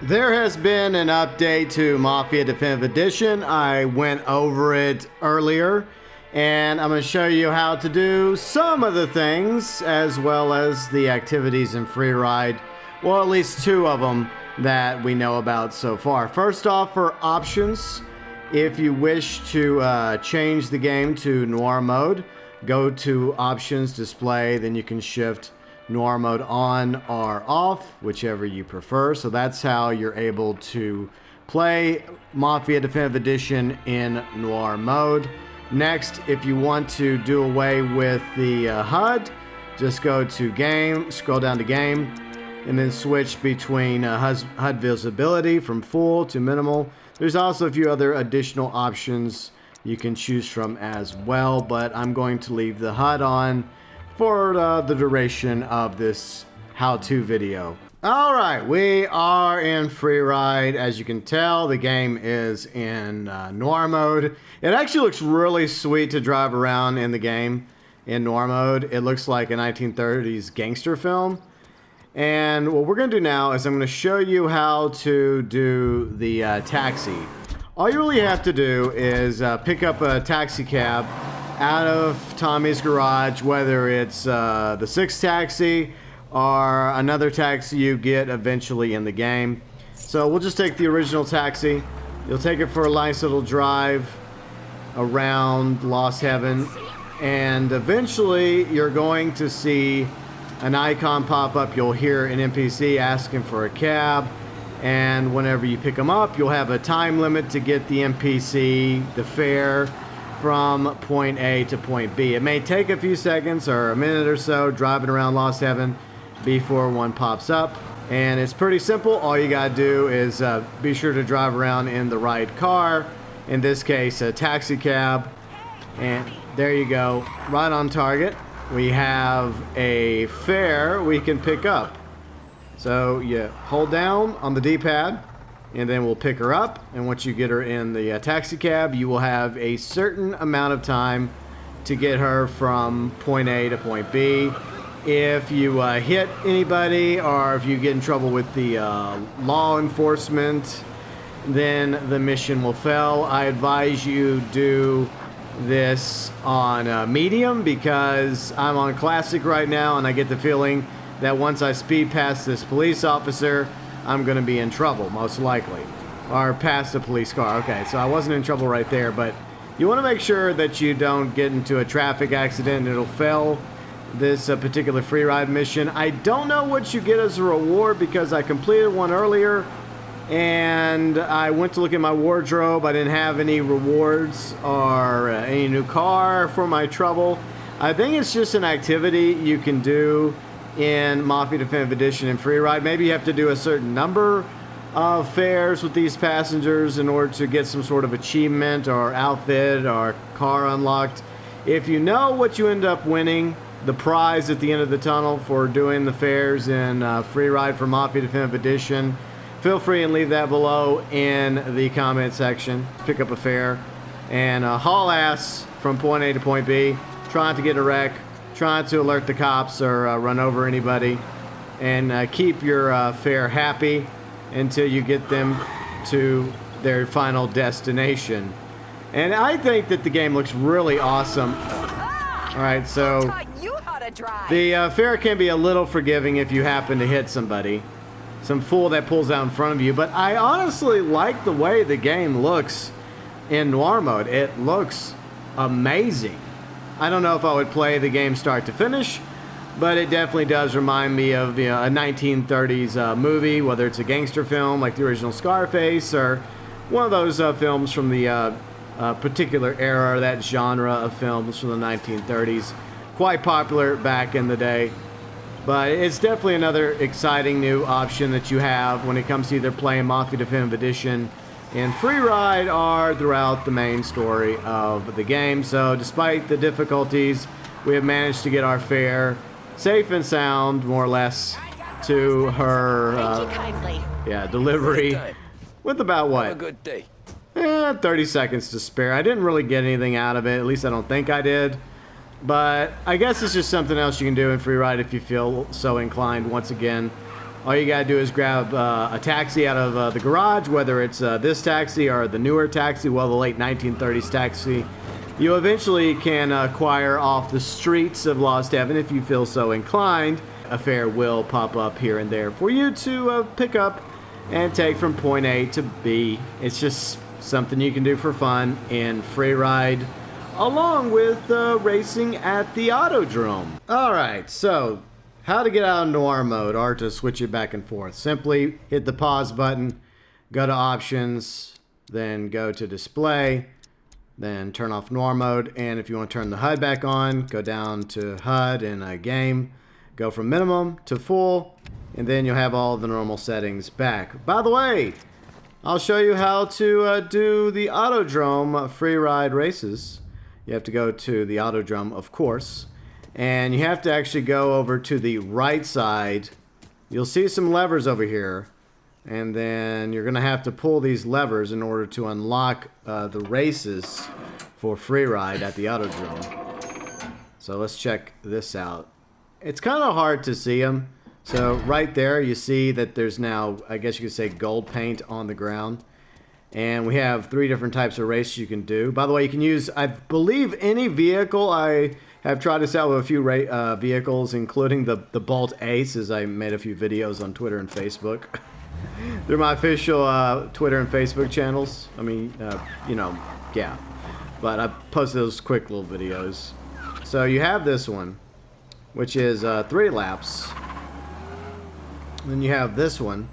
There has been an update to Mafia Definitive Edition. I went over it earlier, and I'm going to show you how to do some of the things, as well as the activities in Free Ride. Well, at least two of them that we know about so far. First off, for options, if you wish to change the game to Noir mode, go to Options, Display, then you can shift Noir mode on or off, whichever you prefer. So that's how you're able to play Mafia Definitive Edition in Noir mode. Next, if you want to do away with the HUD, just go to Game, scroll down to Game, and then switch between HUD visibility from full to minimal. There's also a few other additional options you can choose from as well, but I'm going to leave the HUD on for the duration of this how-to video. Alright, we are in Free Ride. As you can tell, the game is in Noir mode. It actually looks really sweet to drive around in the game in Noir mode. It looks like a 1930s gangster film. And what we're going to do now is I'm going to show you how to do the taxi. All you really have to do is pick up a taxi cab out of Tommy's garage, whether it's the 6 taxi or another taxi you get eventually in the game. So we'll just take the original taxi. You'll take it for a nice little drive around Lost Heaven, and eventually you're going to see an icon pop up. You'll hear an NPC asking for a cab, and whenever you pick them up, you'll have a time limit to get the NPC the fare from point A to point B. It may take a few seconds or a minute or so driving around Lost Heaven before one pops up, and it's pretty simple. All you gotta do is be sure to drive around in the right car, in this case a taxi cab, and there you go, right on target. We have a fare we can pick up. So you hold down on the D-pad, and then we'll pick her up, and once you get her in the taxi cab, you will have a certain amount of time to get her from point A to point B. If you hit anybody, or if you get in trouble with the law enforcement, then the mission will fail. I advise you do this on medium, because I'm on classic right now, and I get the feeling that once I speed past this police officer, I'm going to be in trouble, most likely. Or past a police car. Okay, so I wasn't in trouble right there, but you want to make sure that you don't get into a traffic accident and it'll fail this particular free ride mission. I don't know what you get as a reward, because I completed one earlier and I went to look at my wardrobe. I didn't have any rewards or any new car for my trouble. I think it's just an activity you can do in Mafia Definitive Edition and Free Ride. Maybe you have to do a certain number of fares with these passengers in order to get some sort of achievement or outfit or car unlocked. If you know what you end up winning, the prize at the end of the tunnel for doing the fares in Free Ride for Mafia Definitive Edition, feel free and leave that below in the comment section. Pick up a fare and haul ass from point A to point B, trying to get a wreck, trying to alert the cops or run over anybody, and keep your fare happy until you get them to their final destination. And I think that the game looks really awesome. Alright, so the fare can be a little forgiving if you happen to hit somebody, some fool that pulls out in front of you, but I honestly like the way the game looks in Noir mode. It looks amazing. I don't know if I would play the game start to finish, but it definitely does remind me of, you know, a 1930s movie, whether it's a gangster film like the original Scarface, or one of those films from the particular era, that genre of films from the 1930s. Quite popular back in the day. But it's definitely another exciting new option that you have when it comes to either playing Mafia Definitive Edition in Free Ride or throughout the main story of the game. So despite the difficulties, we have managed to get our fare safe and sound, more or less, to her delivery with about what? Have a good day. 30 seconds to spare. I didn't really get anything out of it, at least I don't think I did. But I guess it's just something else you can do in Free Ride if you feel so inclined. Once again, All you gotta do is grab a taxi out of the garage, whether it's this taxi or the newer taxi, well, the late 1930s taxi. You eventually can acquire off the streets of Lost Heaven if you feel so inclined. A fare will pop up here and there for you to pick up and take from point A to B. It's just something you can do for fun in free ride, along with racing at the Autodrome. Alright, so how to get out of Noir mode or to switch it back and forth. Simply hit the pause button, go to options, then go to display, then turn off Noir mode, and if you want to turn the HUD back on, go down to HUD in game, go from minimum to full, and then you'll have all the normal settings back. By the way, I'll show you how to do the Autodrome free ride races. You have to go to the Autodrome, of course, and you have to actually go over to the right side. You'll see some levers over here, and then you're gonna have to pull these levers in order to unlock the races for free ride at the Autodrome. So let's check this out. It's kind of hard to see them. So right there you see that there's now, I guess you could say, gold paint on the ground. And we have 3 different types of races you can do. By the way, you can use, I believe, any vehicle. I have tried this out with a few vehicles, including the Bolt Ace, as I made a few videos on Twitter and Facebook. They're my official Twitter and Facebook channels. I mean, you know, yeah. But I posted those quick little videos. So you have this one, which is 3 laps. Then you have this one,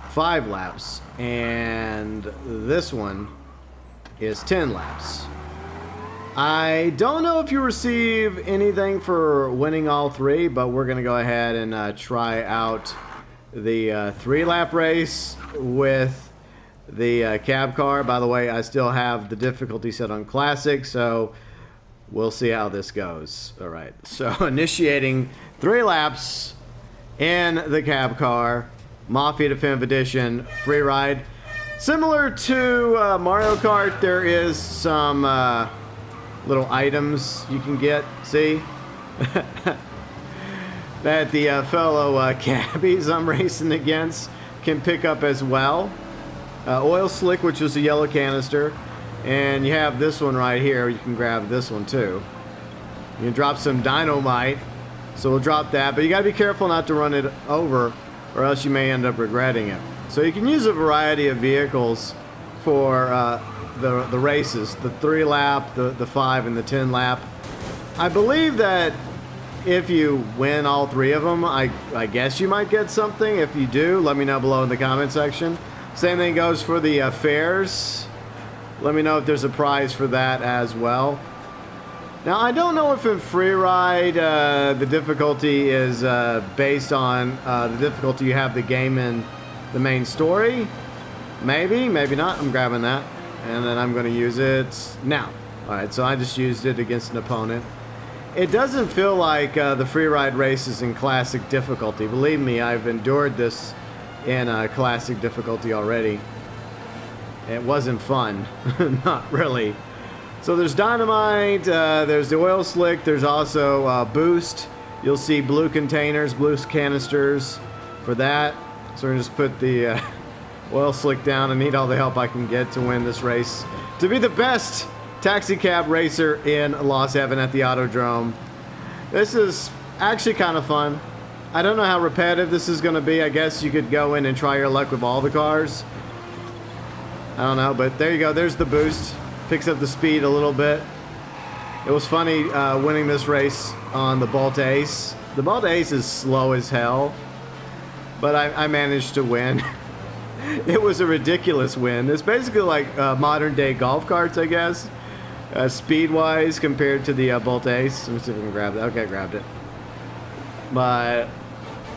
5 laps, and this one is 10 laps. I don't know if you receive anything for winning all 3, but we're gonna go ahead and try out the 3-lap race with the cab car. By the way, I still have the difficulty set on classic, so we'll see how this goes. All right, so initiating 3 laps in the cab car, Mafia Definitive Edition free ride. Similar to Mario Kart, there is some little items you can get, see? That the fellow cabbies I'm racing against can pick up as well. Oil slick, which is a yellow canister, and you have this one right here. You can grab this one too. You can drop some dynamite. So we'll drop that, but you gotta be careful not to run it over, or else you may end up regretting it. So you can use a variety of vehicles for the races, the 3-lap, the 5, and the 10-lap. I believe that if you win all 3 of them, I guess you might get something. If you do, let me know below in the comment section. Same thing goes for the fares. Let me know if there's a prize for that as well. Now, I don't know if in free ride the difficulty is based on the difficulty you have the game in the main story. Maybe, maybe not. I'm grabbing that, and then I'm going to use it now. Alright, so I just used it against an opponent. It doesn't feel like the free ride race is in classic difficulty. Believe me, I've endured this in classic difficulty already. It wasn't fun. Not really. So there's dynamite, there's the oil slick, there's also boost. You'll see blue containers, blue canisters for that. So we're gonna just put the oil slick down. I need all the help I can get to win this race, to be the best taxi cab racer in Lost Heaven at the Autodrome. This is actually kind of fun. I don't know how repetitive this is gonna be. I guess you could go in and try your luck with all the cars. I don't know, but there you go, there's the boost. Picks up the speed a little bit. It was funny winning this race on the Bolt Ace. The Bolt Ace is slow as hell, but I managed to win. It was a ridiculous win. It's basically like modern day golf carts, I guess, speed-wise compared to the Bolt Ace. Let me see if I can grab it. Okay, I grabbed it. But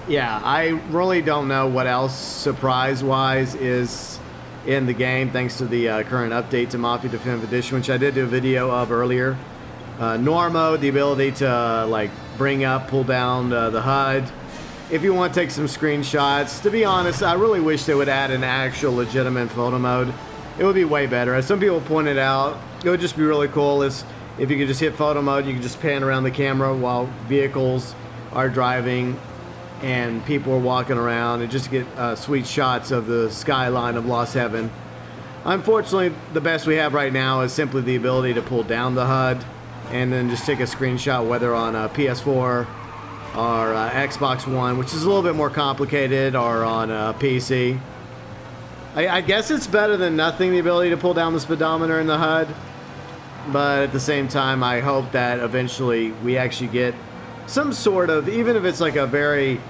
yeah, I really don't know what else surprise-wise is in the game, thanks to the current update to Mafia Definitive Edition, which I did do a video of earlier. Noir mode, the ability to like bring up, pull down the HUD. If you want to take some screenshots, to be honest, I really wish they would add an actual legitimate photo mode. It would be way better. As some people pointed out, it would just be really cool if you could just hit photo mode, you could just pan around the camera while vehicles are driving and people are walking around and just get sweet shots of the skyline of Lost Heaven. Unfortunately, the best we have right now is simply the ability to pull down the HUD and then just take a screenshot, whether on a PS4 or Xbox One, which is a little bit more complicated, or on a PC. I guess it's better than nothing, the ability to pull down the speedometer in the HUD, but at the same time, I hope that eventually we actually get some sort of, even if it's like a very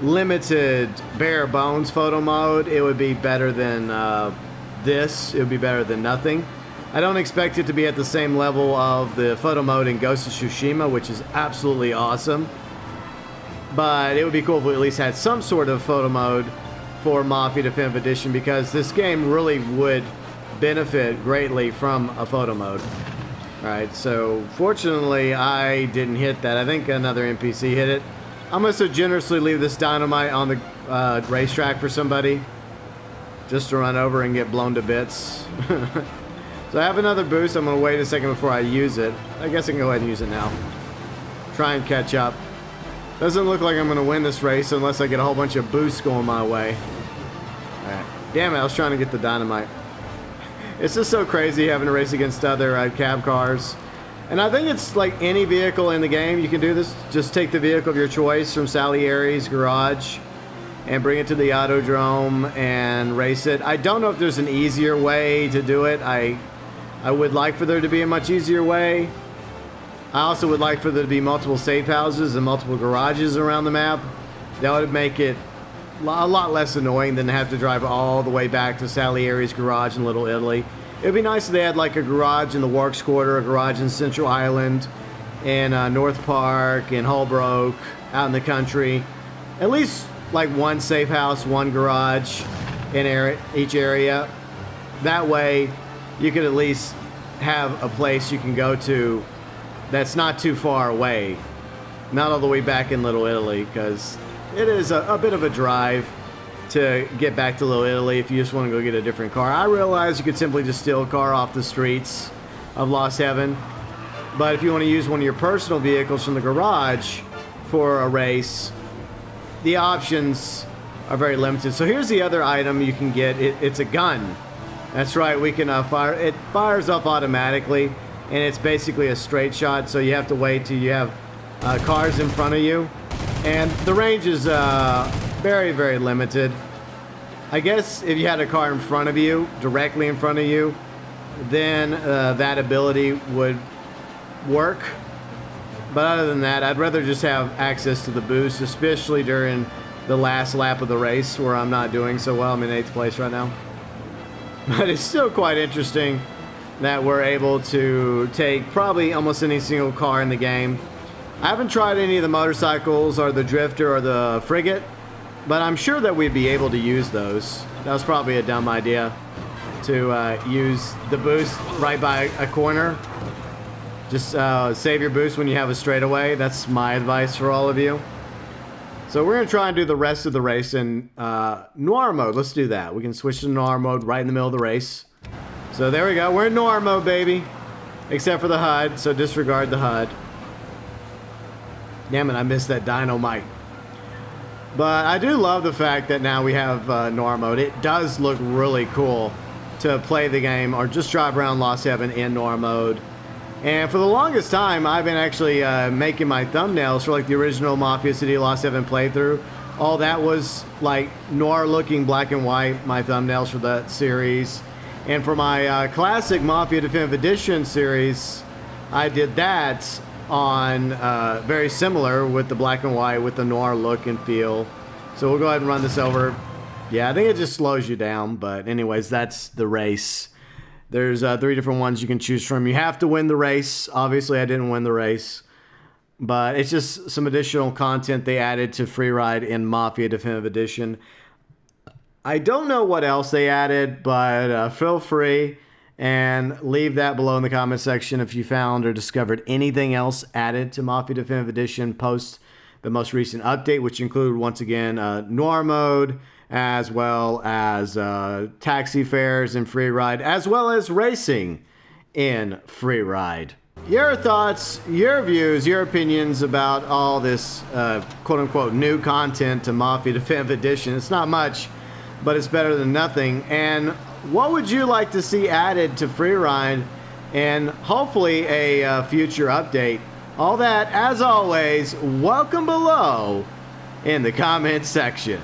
limited, bare bones photo mode, it would be better than this. It would be better than nothing. I don't expect it to be at the same level of the photo mode in Ghost of Tsushima, which is absolutely awesome, but it would be cool if we at least had some sort of photo mode for Mafia Definitive Edition, because this game really would benefit greatly from a photo mode. Alright, so fortunately I didn't hit that. I think another NPC hit it. I'm going to so generously leave this dynamite on the racetrack for somebody, just to run over and get blown to bits. So I have another boost. I'm going to wait a second before I use it. I guess I can go ahead and use it now. Try and catch up. Doesn't look like I'm going to win this race unless I get a whole bunch of boosts going my way. Alright. Damn it, I was trying to get the dynamite. It's just so crazy having to race against other cab cars. And I think it's like any vehicle in the game, you can do this. Just take the vehicle of your choice from Salieri's garage and bring it to the Autodrome and race it. I don't know if there's an easier way to do it. I would like for there to be a much easier way. I also would like for there to be multiple safe houses and multiple garages around the map. That would make it a lot less annoying than to have to drive all the way back to Salieri's garage in Little Italy. It would be nice if they had like a garage in the Works Quarter, a garage in Central Island, in North Park, in Holbrook, out in the country. At least like one safe house, one garage in each area. That way you could at least have a place you can go to that's not too far away. Not all the way back in Little Italy, because it is a bit of a drive to get back to Little Italy if you just want to go get a different car. I realize you could simply just steal a car off the streets of Lost Heaven, but if you want to use one of your personal vehicles from the garage for a race, the options are very limited. So here's the other item you can get. It's a gun. That's right, we can fire. It fires up automatically, and it's basically a straight shot, so you have to wait till you have cars in front of you. And the range is very, very limited. I guess if you had a car in front of you, directly in front of you, then that ability would work. But other than that, I'd rather just have access to the boost, especially during the last lap of the race where I'm not doing so well. I'm in 8th place right now. But it's still quite interesting that we're able to take probably almost any single car in the game. I haven't tried any of the motorcycles or the drifter or the frigate, but I'm sure that we'd be able to use those. That was probably a dumb idea to use the boost right by a corner. Just save your boost when you have a straightaway. That's my advice for all of you. So we're going to try and do the rest of the race in Noir mode. Let's do that. We can switch to Noir mode right in the middle of the race. So there we go. We're in Noir mode, baby. Except for the HUD, so disregard the HUD. Damn it, I missed that dynamite. But I do love the fact that now we have Noir mode. It does look really cool to play the game or just drive around Lost Heaven in Noir mode. And for the longest time, I've been actually making my thumbnails for like the original Mafia City Lost Heaven playthrough. All that was like Noir looking black and white, my thumbnails for that series. And for my classic Mafia Definitive Edition series, I did that on very similar with the black and white with the Noir look and feel. So we'll go ahead and run this over. Yeah, I think it just slows you down, but anyways, that's the race. There's 3 different ones you can choose from. You have to win the race. Obviously, I didn't win the race, but it's just some additional content they added to Free Ride in Mafia Definitive Edition. I don't know what else they added, but feel free and leave that below in the comment section if you found or discovered anything else added to Mafia Definitive Edition post the most recent update, which included, once again, Noir mode, as well as taxi fares in Free Ride, as well as racing in Free Ride. Your thoughts, your views, your opinions about all this quote-unquote new content to Mafia Definitive Edition. It's not much, but it's better than nothing. And what would you like to see added to Freeride and hopefully a future update? All that, as always, welcome below in the comments section.